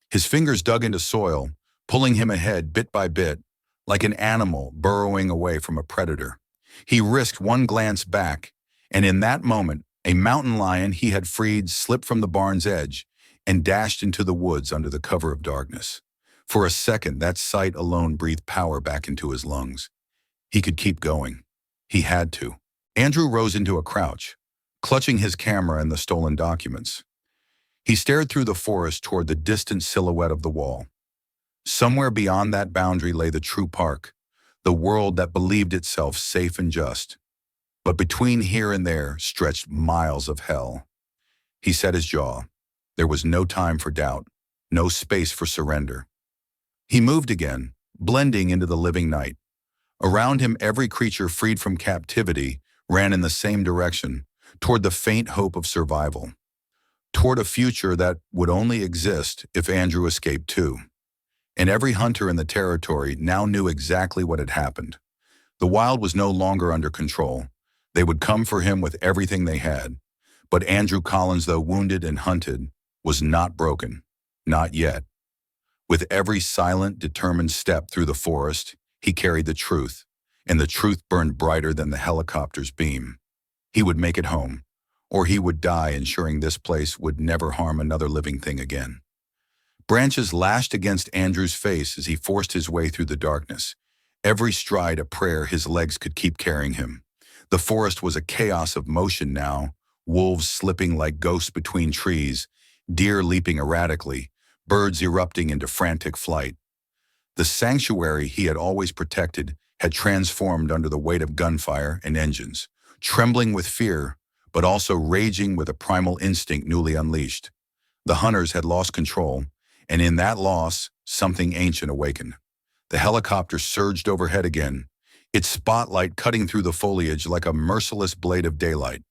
His fingers dug into soil, pulling him ahead bit by bit, like an animal burrowing away from a predator. He risked one glance back, and in that moment, a mountain lion he had freed slipped from the barn's edge and dashed into the woods under the cover of darkness. For a second, that sight alone breathed power back into his lungs. He could keep going. He had to. Andrew rose into a crouch, clutching his camera and the stolen documents. He stared through the forest toward the distant silhouette of the wall. Somewhere beyond that boundary lay the true park, the world that believed itself safe and just. But between here and there stretched miles of hell. He set his jaw. There was no time for doubt, no space for surrender. He moved again, blending into the living night. Around him, every creature freed from captivity ran in the same direction, toward the faint hope of survival, toward a future that would only exist if Andrew escaped too. And every hunter in the territory now knew exactly what had happened. The wild was no longer under control. They would come for him with everything they had. But Andrew Collins, though wounded and hunted, was not broken. Not yet. With every silent, determined step through the forest, he carried the truth, and the truth burned brighter than the helicopter's beam. He would make it home, or he would die ensuring this place would never harm another living thing again. Branches lashed against Andrew's face as he forced his way through the darkness. Every stride a prayer his legs could keep carrying him. The forest was a chaos of motion now, wolves slipping like ghosts between trees, deer leaping erratically, birds erupting into frantic flight. The sanctuary he had always protected had transformed under the weight of gunfire and engines, trembling with fear, but also raging with a primal instinct newly unleashed. The hunters had lost control, and in that loss, something ancient awakened. The helicopter surged overhead again, its spotlight cutting through the foliage like a merciless blade of daylight.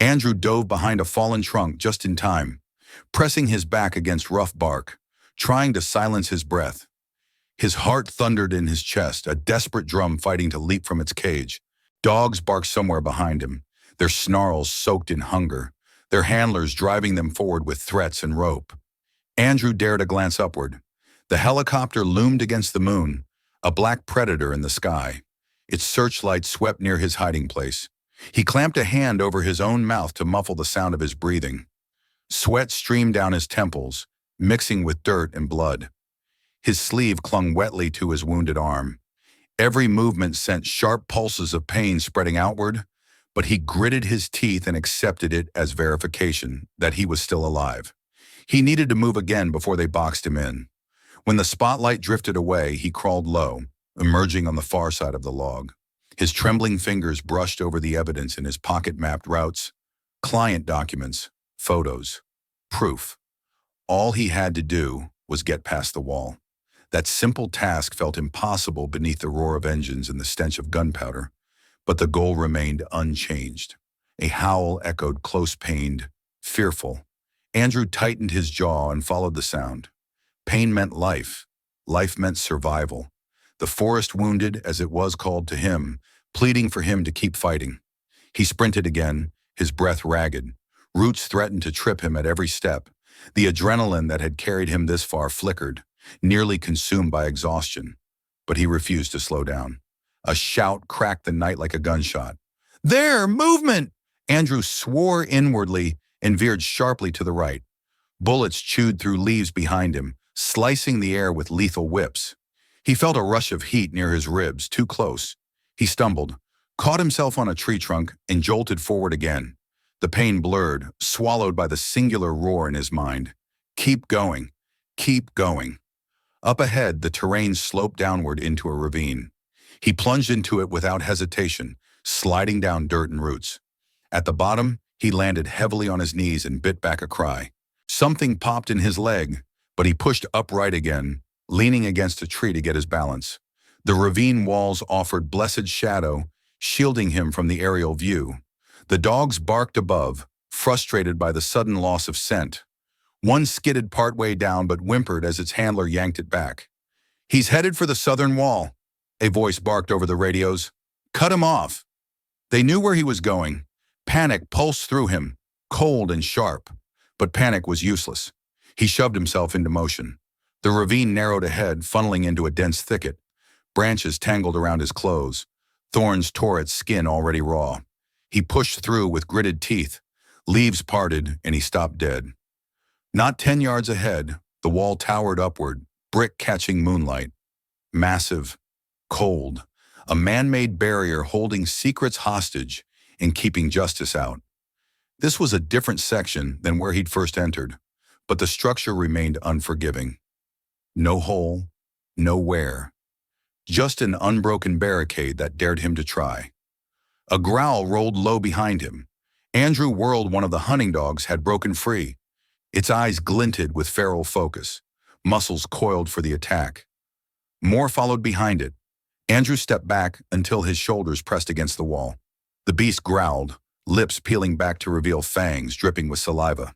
Andrew dove behind a fallen trunk just in time, pressing his back against rough bark, trying to silence his breath. His heart thundered in his chest, a desperate drum fighting to leap from its cage. Dogs barked somewhere behind him, their snarls soaked in hunger, their handlers driving them forward with threats and rope. Andrew dared a glance upward. The helicopter loomed against the moon, a black predator in the sky. Its searchlight swept near his hiding place. He clamped a hand over his own mouth to muffle the sound of his breathing. Sweat streamed down his temples, mixing with dirt and blood. His sleeve clung wetly to his wounded arm. Every movement sent sharp pulses of pain spreading outward, but he gritted his teeth and accepted it as verification that he was still alive. He needed to move again before they boxed him in. When the spotlight drifted away, he crawled low, emerging on the far side of the log. His trembling fingers brushed over the evidence in his pocket-mapped routes, client documents, photos, proof. All he had to do was get past the wall. That simple task felt impossible beneath the roar of engines and the stench of gunpowder, but the goal remained unchanged. A howl echoed close-pained, fearful. Andrew tightened his jaw and followed the sound. Pain meant life. Life meant survival. The forest wounded, as it was called to him, pleading for him to keep fighting. He sprinted again, his breath ragged. Roots threatened to trip him at every step. The adrenaline that had carried him this far flickered, nearly consumed by exhaustion. But he refused to slow down. A shout cracked the night like a gunshot. "There! Movement!" Andrew swore inwardly and veered sharply to the right. Bullets chewed through leaves behind him, slicing the air with lethal whips. He felt a rush of heat near his ribs, too close. He stumbled, caught himself on a tree trunk, and jolted forward again. The pain blurred, swallowed by the singular roar in his mind. Keep going. Keep going. Up ahead, the terrain sloped downward into a ravine. He plunged into it without hesitation, sliding down dirt and roots. At the bottom, he landed heavily on his knees and bit back a cry. Something popped in his leg, but he pushed upright again, leaning against a tree to get his balance. The ravine walls offered blessed shadow, shielding him from the aerial view. The dogs barked above, frustrated by the sudden loss of scent. One skidded partway down but whimpered as its handler yanked it back. "He's headed for the southern wall," a voice barked over the radios. "Cut him off." They knew where he was going. Panic pulsed through him, cold and sharp. But panic was useless. He shoved himself into motion. The ravine narrowed ahead, funneling into a dense thicket. Branches tangled around his clothes. Thorns tore at skin already raw. He pushed through with gritted teeth. Leaves parted, and he stopped dead. Not 10 yards ahead, the wall towered upward, brick catching moonlight. Massive, cold, a man-made barrier holding secrets hostage and keeping justice out. This was a different section than where he'd first entered, but the structure remained unforgiving. No hole, no where. Just an unbroken barricade that dared him to try. A growl rolled low behind him. Andrew whirled. One of the hunting dogs had broken free. Its eyes glinted with feral focus, muscles coiled for the attack. More followed behind it. Andrew stepped back until his shoulders pressed against the wall. The beast growled, lips peeling back to reveal fangs dripping with saliva.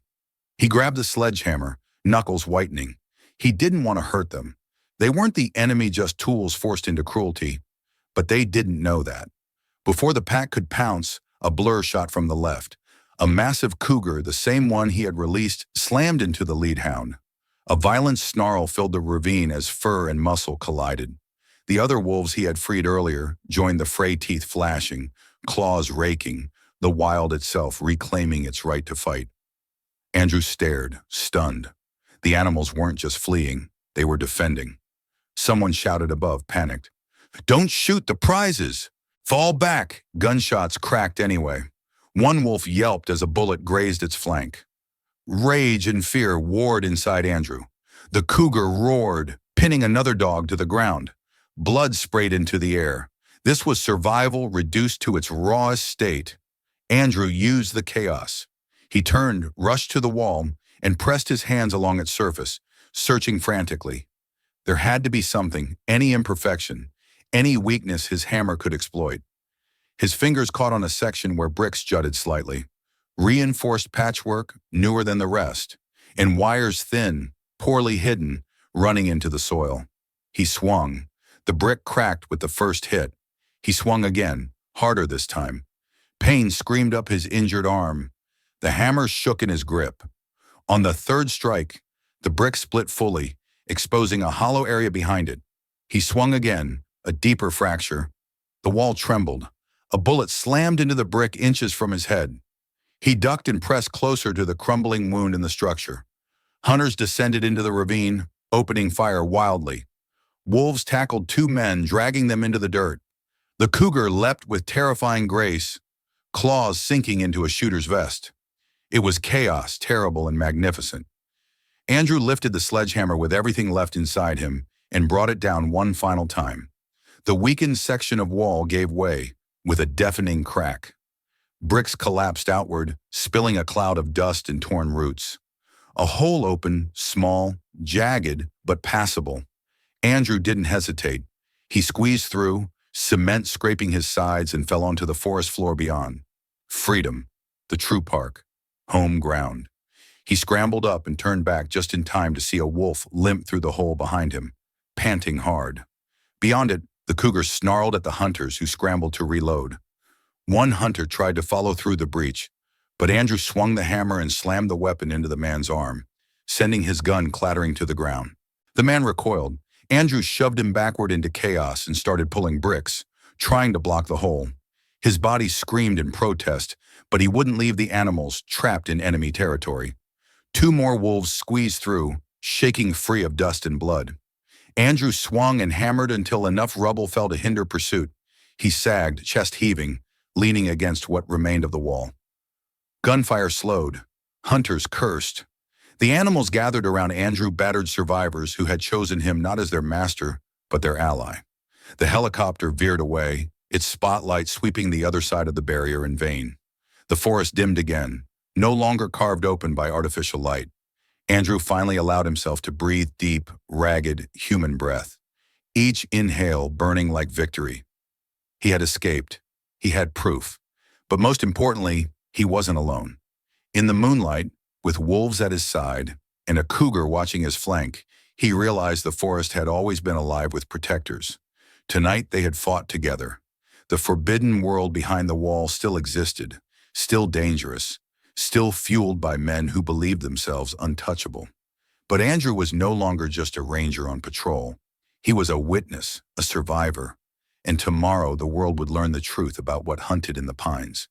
He grabbed the sledgehammer, knuckles whitening. He didn't want to hurt them. They weren't the enemy, just tools forced into cruelty. But they didn't know that. Before the pack could pounce, a blur shot from the left. A massive cougar, the same one he had released, slammed into the lead hound. A violent snarl filled the ravine as fur and muscle collided. The other wolves he had freed earlier joined the fray, teeth flashing, claws raking, the wild itself reclaiming its right to fight. Andrew stared, stunned. The animals weren't just fleeing, they were defending. Someone shouted above, panicked. "Don't shoot the prizes! Fall back!" Gunshots cracked anyway. One wolf yelped as a bullet grazed its flank. Rage and fear warred inside Andrew. The cougar roared, pinning another dog to the ground. Blood sprayed into the air. This was survival reduced to its rawest state. Andrew used the chaos. He turned, rushed to the wall, and pressed his hands along its surface, searching frantically. There had to be something, any imperfection, any weakness his hammer could exploit. His fingers caught on a section where bricks jutted slightly. Reinforced patchwork, newer than the rest, and wires thin, poorly hidden, running into the soil. He swung. The brick cracked with the first hit. He swung again, harder this time. Pain screamed up his injured arm. The hammer shook in his grip. On the third strike, the brick split fully, exposing a hollow area behind it. He swung again, a deeper fracture. The wall trembled. A bullet slammed into the brick inches from his head. He ducked and pressed closer to the crumbling wound in the structure. Hunters descended into the ravine, opening fire wildly. Wolves tackled two men, dragging them into the dirt. The cougar leapt with terrifying grace, claws sinking into a shooter's vest. It was chaos, terrible and magnificent. Andrew lifted the sledgehammer with everything left inside him and brought it down one final time. The weakened section of wall gave way with a deafening crack. Bricks collapsed outward, spilling a cloud of dust and torn roots. A hole opened, small, jagged, but passable. Andrew didn't hesitate. He squeezed through, cement scraping his sides, and fell onto the forest floor beyond. Freedom, the true park, home ground. He scrambled up and turned back just in time to see a wolf limp through the hole behind him, panting hard. Beyond it, the cougar snarled at the hunters who scrambled to reload. One hunter tried to follow through the breach, but Andrew swung the hammer and slammed the weapon into the man's arm, sending his gun clattering to the ground. The man recoiled. Andrew shoved him backward into chaos and started pulling bricks, trying to block the hole. His body screamed in protest, but he wouldn't leave the animals trapped in enemy territory. Two more wolves squeezed through, shaking free of dust and blood. Andrew swung and hammered until enough rubble fell to hinder pursuit. He sagged, chest heaving, leaning against what remained of the wall. Gunfire slowed. Hunters cursed. The animals gathered around Andrew, battered survivors who had chosen him not as their master, but their ally. The helicopter veered away, its spotlight sweeping the other side of the barrier in vain. The forest dimmed again, no longer carved open by artificial light. Andrew finally allowed himself to breathe deep, ragged, human breath, each inhale burning like victory. He had escaped. He had proof. But most importantly, he wasn't alone. In the moonlight, with wolves at his side and a cougar watching his flank, he realized the forest had always been alive with protectors. Tonight they had fought together. The forbidden world behind the wall still existed, still dangerous, still fueled by men who believed themselves untouchable. But Andrew was no longer just a ranger on patrol. He was a witness, a survivor, and tomorrow the world would learn the truth about what hunted in the pines.